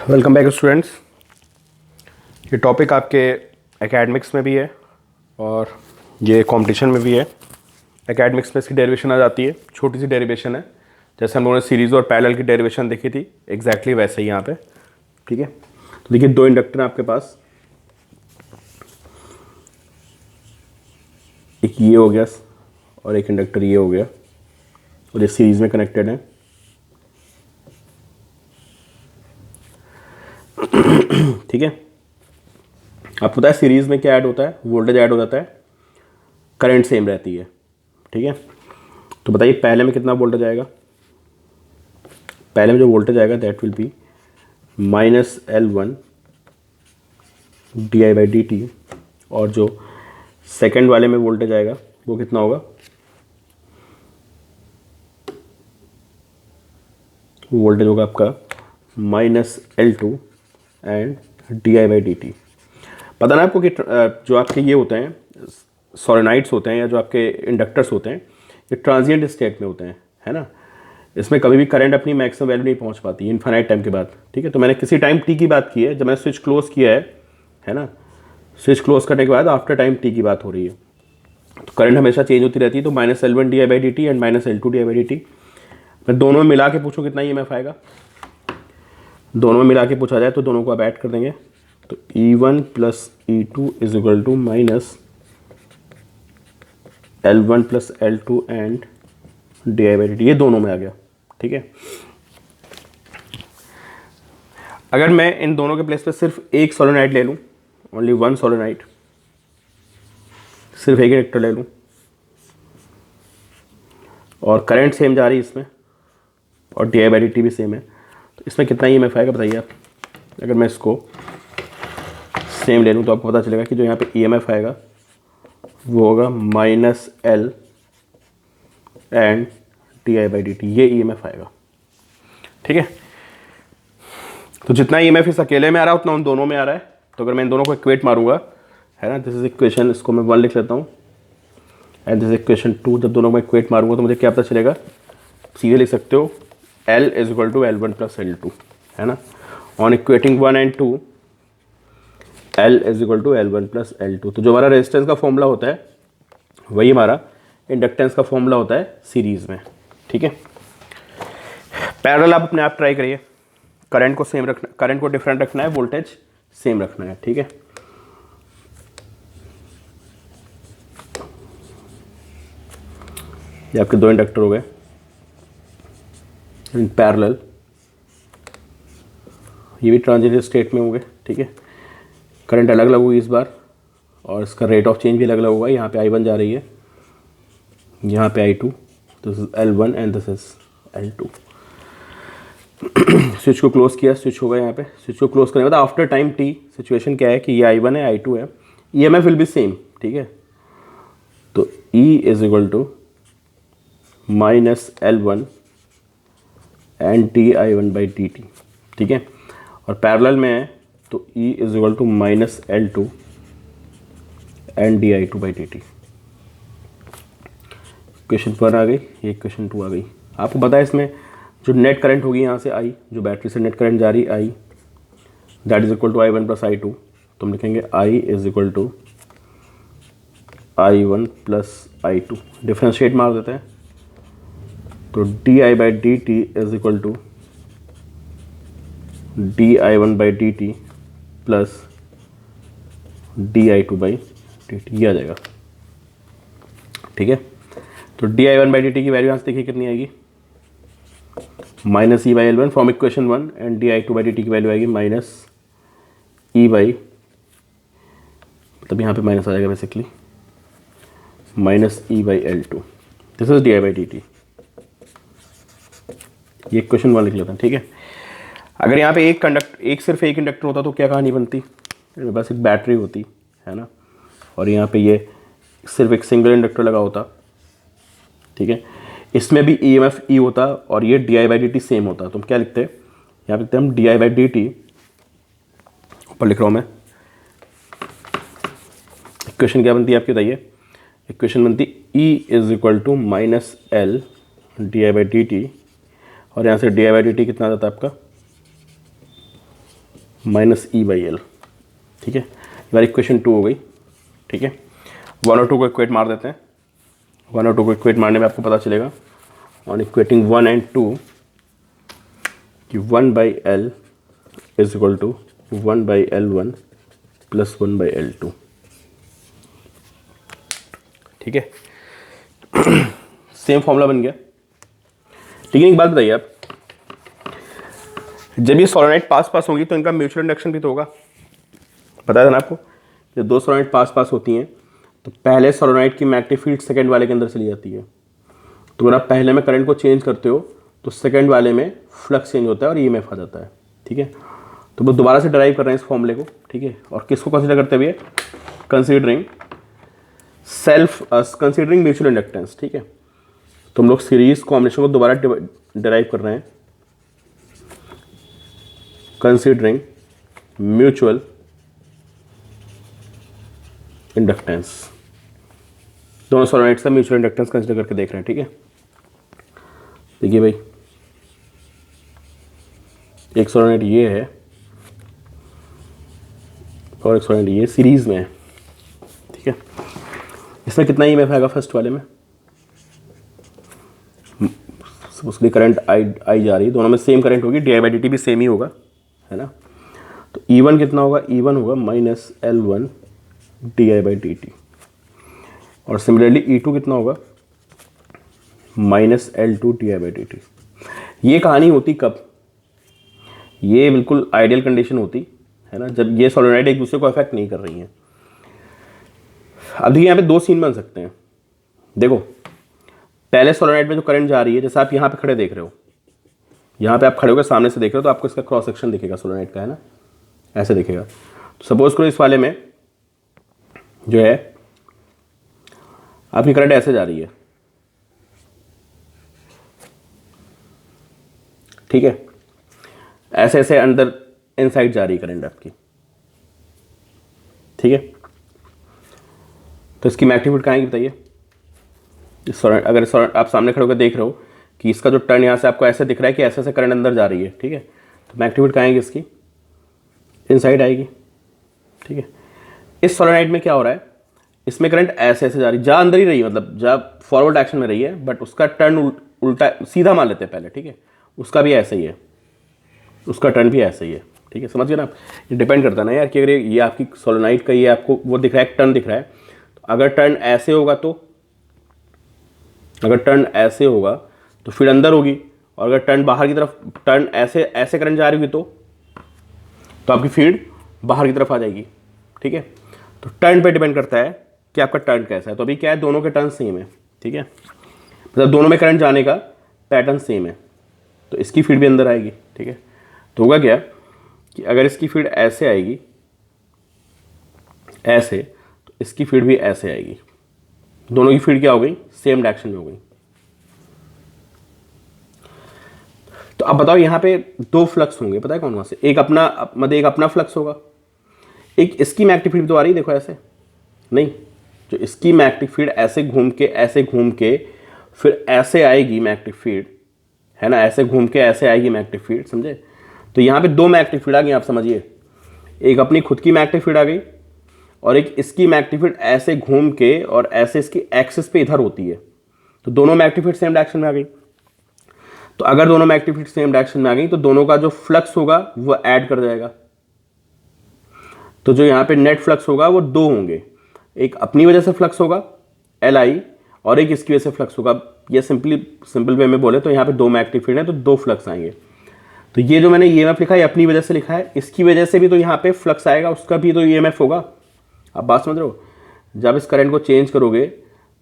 Welcome back students. ये topic आपके academics में भी है और ये कंपटीशन में भी है। एकेडमिक्स में इसकी डेरिवेशन आ जाती है, छोटी सी डेरिवेशन है, जैसे हम लोगों ने सीरीज़ और पैरेलल की डेरिवेशन देखी थी, एग्जैक्टली वैसे ही यहाँ पे। ठीक है, तो देखिए दो इंडक्टर हैं आपके पास, एक ये हो गया और एक इंडक्टर ये हो गया और ये सीरीज़ में कनेक्टेड है। ठीक है, आपको पता है सीरीज़ में क्या ऐड होता है, वोल्टेज ऐड हो जाता है, करंट सेम रहती है। ठीक है, तो बताइए पहले में कितना वोल्टेज आएगा। पहले में जो वोल्टेज आएगा that will be -L1 di/dt, और जो सेकंड वाले में वोल्टेज आएगा वो कितना होगा, वोल्टेज होगा आपका -L2 एंड di/dt। पता ना आपको कि जो आपके ये होते हैं सोलेनाइड्स होते हैं या जो आपके इंडक्टर्स होते हैं, ये ट्रांजिएंट स्टेट में होते हैं, है ना। इसमें कभी भी करंट अपनी मैक्सिमम वैल्यू नहीं पहुंच पाती इनफाइनाइट टाइम के बाद। ठीक है, तो मैंने किसी टाइम टी की बात की है, जब मैंने स्विच क्लोज किया है ना, स्विच क्लोज करने के बाद आफ्टर टाइम टी की बात हो रही है, तो करंट हमेशा चेंज होती रहती है। तो -L1 di/dt and -L2 di/dt, मैं दोनों में मिला के पूछूँ कितना EMF आएगा, दोनों में मिला के पूछा जाए तो दोनों को आप ऐड कर देंगे, तो E1 + E2 is equal to -L1 + L2 and di/dt, ये दोनों में आ गया। ठीक है, अगर मैं इन दोनों के प्लेस पे सिर्फ एक सोलेनॉइड ले लूँ, ओनली वन सोलेनॉइड, सिर्फ एक इंडक्टर ले लूँ और करंट सेम जा रही है इसमें और di/dt भी सेम है, तो इसमें कितना EMF आएगा बताइए आप। अगर मैं इसको सेम ले लूँ तो आपको पता चलेगा कि जो यहाँ पे EMF आएगा वो होगा -L एंड di/dt, ये EMF आएगा। ठीक है, तो जितना EMF इस अकेले में आ रहा है उतना उन दोनों में आ रहा है। तो अगर मैं इन दोनों को इक्वेट मारूंगा, है ना, दिस इज इक्वेशन, इसको मैं 1 लिख लेता हूँ एंड दिस इक्वेशन 2। जब दोनों को इक्वेट मारूंगा तो मुझे क्या पता चलेगा, सीधे लिख सकते हो L = L1 + L2, है ना। On equating 1 and 2, L = L1 + L2, तो जो हमारा रेजिस्टेंस का फॉर्मूला होता है वही हमारा इंडक्टेंस का फॉर्मूला होता है सीरीज में। ठीक है, पैरेलल आप अपने आप ट्राई करिए, करंट को सेम रखना, करंट को डिफरेंट रखना है, वोल्टेज सेम रखना है। ठीक है, ये आपके दो इंडक्टर हो गए इन पैरेलल, ये भी ट्रांजिएंट स्टेट में होंगे। ठीक है, करंट अलग अलग होगी इस बार और इसका रेट ऑफ चेंज भी अलग अलग होगा। यहाँ पे I1 जा रही है, यहाँ पे I2, this is L1 and this is L2। Switch को क्लोज किया, स्विच होगा यहाँ पे, स्विच को क्लोज करने के बाद आफ्टर टाइम टी सिचुएशन क्या है कि ये I1 है, I2 है, EMF विल बी सेम। ठीक है, तो E = -L1 एंड di/dt। ठीक है, और पैरेलल में है तो E = -L2 and di/dt। Question 1 आ गई, ये क्वेश्चन 2 आ गई। आपको पता है इसमें जो नेट करंट होगी यहाँ से I, जो बैटरी से नेट करंट जा रही I, that is equal to I1 + I2, तो हम लिखेंगे I = I1 + I2, डिफ्रेंशिएट मार देते हैं, तो di/dt is equal to di1/dt plus di2/dt, ये आ जाएगा। ठीक है, तो di1/dt की वैल्यू यहाँ से देखिए कितनी आएगी, -E/L1 from equation 1 and di2/dt की वैल्यू आएगी -E/, मतलब यहाँ पे माइनस आ जाएगा basically, -E/L2, this is di/dt। ये इक्वेशन 1 लिख लेते हैं। ठीक है, अगर यहाँ पे सिर्फ एक इंडक्टर होता तो क्या कहानी बनती, मेरे पास एक बैटरी होती, है ना, और यहाँ पे ये सिर्फ एक सिंगल इंडक्टर लगा होता। ठीक है, इसमें भी EMF E होता और ये di/dt सेम होता, तो हम क्या लिखते हैं, यहाँ पे लिखते हैं हम di/dt, ऊपर लिख रहा हूँ मैं, इक्वेशन क्या बनती है आपकी बताइए, इक्वेशन बनती E = -L di/dt, और यहाँ से di/dt कितना आता है आपका माइनस ई बाई एल। ठीक है, हमारी इक्वेशन 2 हो गई। ठीक है, 1 और 2 को इक्वेट मार देते हैं। 1 और 2 को इक्वेट मारने में आपको पता चलेगा ऑन इक्वेटिंग 1 एंड 2 कि 1 by L is equal to 1 by L1 plus 1 by L2। ठीक है, सेम फॉर्मूला बन गया। लेकिन एक बात बताइए आप, जब ये सोलेनोइड पास पास होंगी तो इनका म्यूचुअल इंडक्शन भी तो होगा। बताया था ना आपको, जब दो सोलेनोइड पास पास होती हैं तो पहले सोलेनोइड की मैग्नेटिक फील्ड सेकंड वाले के अंदर चली जाती है। तो अगर आप पहले में करंट को चेंज करते हो तो सेकंड वाले में फ्लक्स चेंज होता है और ईएमएफ आ जाता है। ठीक है, तो वो दोबारा से डराइव कर रहे हैं इस फॉर्मूले को। ठीक है, और किसको कंसीडर करते हुए? Considering considering mutual inductance. ठीक है, तो हम लोग सीरीज कॉम्बिनेशन को दोबारा डराइव कर रहे हैं, कंसीडरिंग म्यूचुअल इंडक्टेंस। दोनों सोलेनोइड्स का म्यूचुअल इंडक्टेंस कंसीडर करके देख रहे हैं। ठीक है, देखिए भाई, एक सोलेनोइड ये है और एक सोलेनोइड ये सीरीज में है। ठीक है, इसमें कितना ईएमएफ आएगा फर्स्ट वाले में? उसकी करंट आई जा रही है, दोनों में सेम करंट होगी, D I by D T भी सेम ही होगा, है ना। तो E1 कितना होगा? E1 होगा minus L1 D I by D T. और सिमिलरली E2 कितना होगा? Minus L2 D I by D T. ये कहानी होती कब? ये बिल्कुल आइडियल कंडीशन होती है ना, जब ये सोलेनोइड एक दूसरे को अफेक्ट नहीं कर रही हैं। अब देखिए यहाँ पे दो सीन बन सकते हैं। देखो, पहले सोलेनोइड में जो करंट जा रही है, जैसे आप यहाँ पे खड़े देख रहे हो, यहाँ पे आप खड़े होकर सामने से देख रहे हो तो आपको इसका क्रॉस सेक्शन दिखेगा सोलेनोइड का, है ना, ऐसे दिखेगा। तो सपोज करो इस वाले में जो है आपकी करंट ऐसे जा रही है। ठीक है, ऐसे ऐसे अंदर इनसाइड जा रही है करंट आपकी। ठीक है, तो इसकी मैग्नीट्यूड कहाँ है बताइए? अगर आप सामने खड़े होकर देख रहे हो कि इसका जो टर्न यहाँ से आपको ऐसे दिख रहा है कि ऐसे ऐसे करंट अंदर जा रही है। ठीक है, तो मैग्नीट्यूड कहाँ आएगी इसकी? इनसाइड आएगी। ठीक है, इस सोलेनोइड में क्या हो रहा है? इसमें करंट ऐसे ऐसे जा रही, जा अंदर ही रही है, मतलब जा फॉरवर्ड एक्शन में रही है, बट उसका टर्न उल्टा सीधा मान लेते हैं पहले। ठीक है, उसका भी ऐसे ही है, उसका टर्न भी ऐसे ही है। ठीक है, समझ गए ना आप? ये डिपेंड करता है ना यार कि अगर ये आपकी सोलेनोइड का ये आपको वो दिख रहा है, टर्न दिख रहा है, तो अगर टर्न ऐसे होगा तो, अगर टर्न ऐसे होगा तो फील्ड अंदर होगी, और अगर टर्न बाहर की तरफ, टर्न ऐसे ऐसे करंट जा रही होगी तो आपकी फील्ड बाहर की तरफ आ जाएगी। ठीक है, तो टर्न पे डिपेंड करता है कि आपका टर्न कैसा है। तो अभी क्या है, दोनों के टर्न सेम है। ठीक है, मतलब दोनों में करंट जाने का पैटर्न सेम है, तो इसकी फील्ड भी अंदर आएगी। ठीक है, तो होगा क्या कि अगर इसकी फील्ड ऐसे आएगी, ऐसे, तो इसकी फील्ड भी ऐसे आएगी। दोनों की फील्ड क्या हो गई? सेम डायरेक्शन में हो गई। तो अब बताओ, यहां पे दो फ्लक्स होंगे, पता है कौन कौन से? एक अपना, मतलब एक अपना फ्लक्स होगा, एक इसकी मैग्नेटिक फील्ड तो आ रही है, देखो ऐसे नहीं, जो इसकी मैग्नेटिक फील्ड ऐसे घूम के फिर ऐसे आएगी मैग्नेटिक फील्ड, है ना, ऐसे घूम के ऐसे आएगी मैग्नेटिक फील्ड, समझे? तो यहाँ पे दो मैग्नेटिक फील्ड आ गई, आप समझिए। एक अपनी खुद की मैग्नेटिक फील्ड आ गई और एक इसकी मैग्नेटिक फील्ड ऐसे घूम के और ऐसे इसकी एक्सिस पे इधर होती है, तो दोनों मैग्नेटिक फील्ड सेम डायरेक्शन में आ गई। तो अगर दोनों मैग्नेटिक फील्ड सेम डायरेक्शन में आ गई तो दोनों का जो फ्लक्स होगा वो ऐड कर जाएगा। तो जो यहाँ पे नेट फ्लक्स होगा वो दो होंगे, एक अपनी वजह से फ्लक्स होगा Li और एक इसकी वजह से फ्लक्स होगा। ये सिंपल वे में बोले तो यहाँ पे दो मैग्नेटिक फील्ड है तो दो फ्लक्स आएंगे। तो ये जो मैंने ईएमएफ लिखा है अपनी वजह से लिखा है, इसकी वजह से भी तो यहाँ पे फ्लक्स आएगा, उसका भी तो ईएमएफ होगा। आप बात समझ रहे हो? जब इस करंट को चेंज करोगे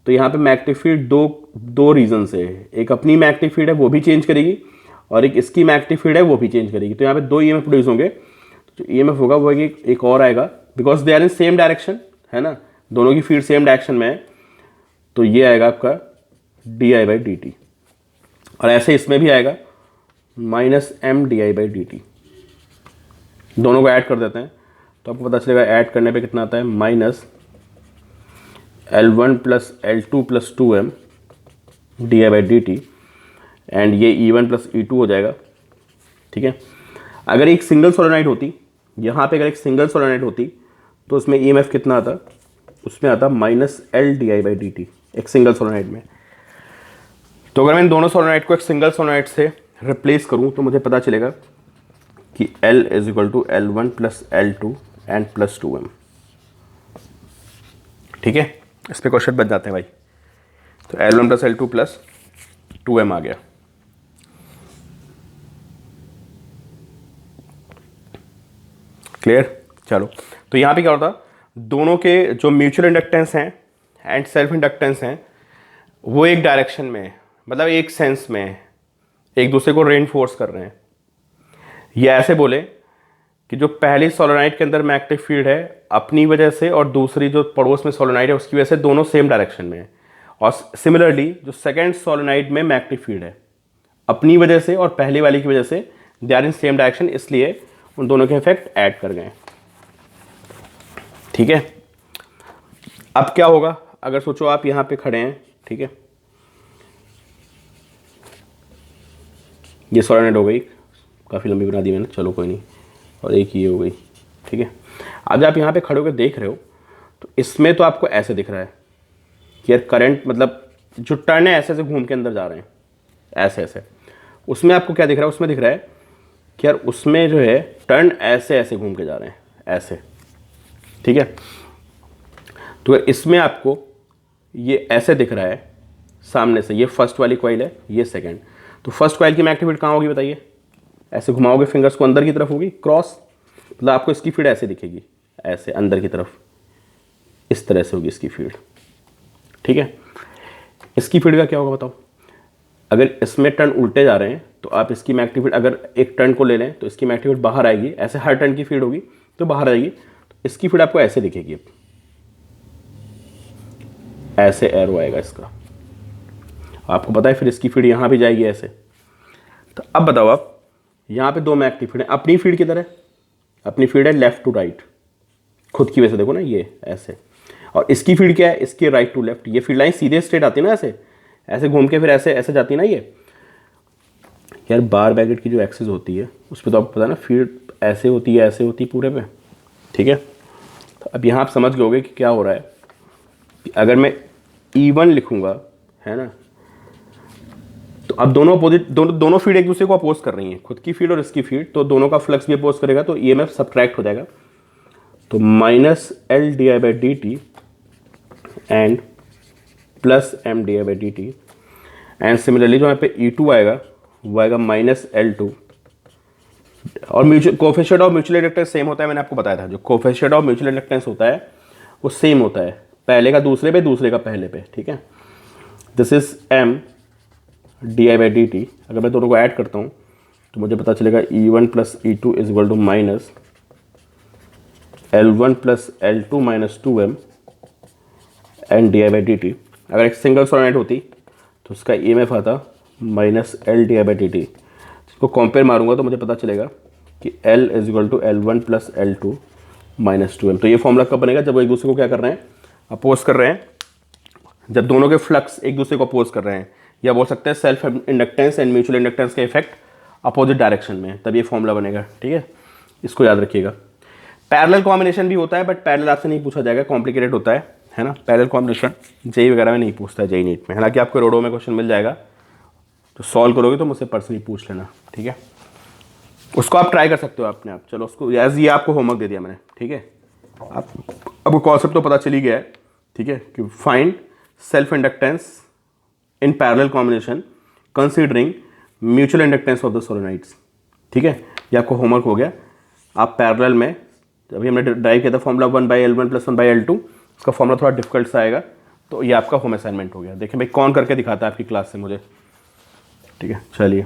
तो यहाँ पे मैग्नेटिक फील्ड दो रीजन से है, एक अपनी मैग्नेटिक फील्ड है वो भी चेंज करेगी और एक इसकी मैग्नेटिक फील्ड है वो भी चेंज करेगी। तो यहाँ पे दो ईएमएफ प्रोड्यूस होंगे। जो ईएमएफ होगा वो एक और आएगा, because they are in same direction, है ना, दोनों की फील्ड सेम डायरेक्शन में है। तो ये आएगा आपका D I by D T, और ऐसे इसमें भी आएगा minus M D I by D T. दोनों को ऐड कर देते हैं तो आपको पता चलेगा ऐड करने पे कितना आता है, minus L1 plus L2 plus 2m D I by D T, and ये E1 प्लस E2 हो जाएगा। ठीक है, अगर एक सिंगल सोलेनोइड होती यहाँ पे अगर एक सिंगल सोलेनोइड होती तो उसमें ईएमएफ कितना आता, उसमें आता -L/di/dt एक सिंगल सोलेनोइड में। तो अगर मैं इन दोनों सोलेनोइड को एक सिंगल सोलेनोइड से रिप्लेस करूँ तो मुझे पता चलेगा कि L = L1 + L2 and +2m। ठीक है, इस पे क्वेश्चन बच जाते हैं भाई। तो L1 + L2 + 2m आ गया। क्लियर? चलो, तो यहाँ पे क्या होता, दोनों के जो म्यूचुअल इंडक्टेंस हैं एंड सेल्फ इंडक्टेंस हैं वो एक डायरेक्शन में, मतलब एक सेंस में एक दूसरे को रेनफोर्स कर रहे हैं। ये ऐसे बोले कि जो पहली सोलेनोइड के अंदर मैग्नेटिक फील्ड है अपनी वजह से और दूसरी जो पड़ोस में सोलेनोइड है उसकी वजह से, दोनों सेम डायरेक्शन में है। और सिमिलरली जो सेकेंड सोलेनोइड में मैग्नेटिक फील्ड है अपनी वजह से और पहली वाली की वजह से, they are in same direction, इसलिए उन दोनों के इफेक्ट ऐड कर गए। ठीक है, अब क्या होगा, अगर सोचो आप यहां पे खड़े हैं, ठीक है, ये सोलेनोइड हो गई, काफ़ी लंबी बना दी मैंने, चलो कोई नहीं, और एक ये हो गई। ठीक है, अब जब आप यहाँ पे खड़े होकर देख रहे हो तो इसमें तो आपको ऐसे दिख रहा है कि यार करंट, मतलब जो टर्न है ऐसे ऐसे घूम के अंदर जा रहे हैं, ऐसे ऐसे। उसमें आपको क्या दिख रहा है, उसमें दिख रहा है कि यार उसमें जो है टर्न ऐसे ऐसे घूम के जा रहे हैं, ऐसे। ठीक है, तो इसमें आपको ये ऐसे दिख रहा है सामने से, ये फर्स्ट वाली कॉइल है, ये सेकंड। तो फर्स्ट कॉइल की मैग्नेटिक फील्ड कहाँ होगी बताइए, ऐसे घुमाओगे फिंगर्स को अंदर की तरफ होगी, क्रॉस, मतलब आपको इसकी फील्ड ऐसे दिखेगी, ऐसे अंदर की तरफ, इस तरह से होगी इसकी फील्ड। ठीक है, इसकी फील्ड का क्या होगा बताओ, अगर इसमें टर्न उल्टे जा रहे हैं तो आप इसकी मैग्नेटिक फील्ड, अगर एक टर्न को ले लें तो इसकी मैग्नेटिक फील्ड बाहर आएगी, ऐसे हर टर्न की फील्ड होगी तो बाहर आएगी, तो इसकी फील्ड आपको ऐसे दिखेगी, ऐसे एरो आएगा इसका, आपको पता है, फिर इसकी फील्ड यहां भी जाएगी ऐसे। तो अब बताओ आप, यहां पे दो मैग्नेटिक फील्ड है, अपनी फील्ड किधर है, अपनी फील्ड है लेफ्ट टू राइट, खुद की वजह से देखो ना, ये ऐसे, और इसकी फील्ड क्या है, इसकी राइट टू लेफ्ट। ये फील्ड लाइन सीधे स्ट्रेट आती है ना, ऐसे ऐसे घूम के फिर ऐसे ऐसे जाती है ना। ये यार बार बैगेट की जो एक्सिस होती है उस पर तो आपको पता है ना, फील्ड ऐसे होती है, ऐसे होती है पूरे पे। ठीक है, तो अब यहाँ आप समझ गए कि क्या हो रहा है, कि अगर मैं E1 लिखूंगा, है ना, तो अब दोनों अपोजिट, दोनों फील्ड एक दूसरे को अपोज कर रही हैं, खुद की फील्ड और इसकी फील्ड, तो दोनों का फ्लक्स भी अपोज करेगा, तो ईएमएफ सब्ट्रैक्ट हो जाएगा। तो -L/di/dt and +M/di/dt, and similarly जो यहाँ पे E2 आएगा वो आएगा -L2। और mutual coefficient of mutual inductance same होता है, मैंने आपको बताया था, जो कोफिशिएंट ऑफ म्यूचुअल इंडक्टेंस होता है वो सेम होता है, पहले का दूसरे पे, दूसरे का पहले पे। ठीक है, दिस इज M/di/dt। अगर मैं दोनों को ऐड करता हूँ तो मुझे पता चलेगा E1 + E2 = -L1 + L2 - 2m and di/dt। अगर एक सिंगल सोलेनोइड होती तो उसका ईएमएफ आता -L/di/dt। इसको कंपेयर मारूंगा तो मुझे पता चलेगा कि L = L1 + L2 - 2m। तो ये फॉर्मूला कब बनेगा, जब वो एक दूसरे को क्या कर रहे हैं, अपोज कर रहे हैं, जब दोनों के फ्लक्स एक दूसरे को अपोज कर रहे हैं, या बोल सकते हैं self inductance and mutual inductance के इफेक्ट अपोजिट डायरेक्शन में, तब ये फॉर्मूला बनेगा। ठीक है, इसको याद रखिएगा। पैरेलल कॉम्बिनेशन भी होता है, बट पैरेलल आपसे नहीं पूछा जाएगा, कॉम्प्लिकेटेड होता है ना। पैरेलल कॉम्बिनेशन जेई वगैरह में नहीं पूछता है, जेई नीट में। हालांकि आपको रोडो में क्वेश्चन मिल जाएगा, तो सॉल्व करोगे तो मुझसे पर्सनली पूछ लेना। ठीक है, उसको आप ट्राई कर सकते हो अपने आप। चलो, उसको एज ये आपको होमवर्क दे दिया मैंने। ठीक है, आपको कॉन्सेप्ट तो पता चल ही गया है। ठीक है, कि find self inductance in parallel combination considering mutual inductance of the सोलेनोइड्स। ठीक है, ये आपको होमवर्क हो गया। आप पैरेलल में, अभी हमने ड्राइव किया था फॉर्मूला 1/L1 + 1/L2, उसका फॉर्मूला थोड़ा डिफिकल्ट सा आएगा, तो ये आपका होम असाइनमेंट हो गया। देखिए भाई कौन करके दिखाता है आपकी क्लास से मुझे। ठीक है, चलिए।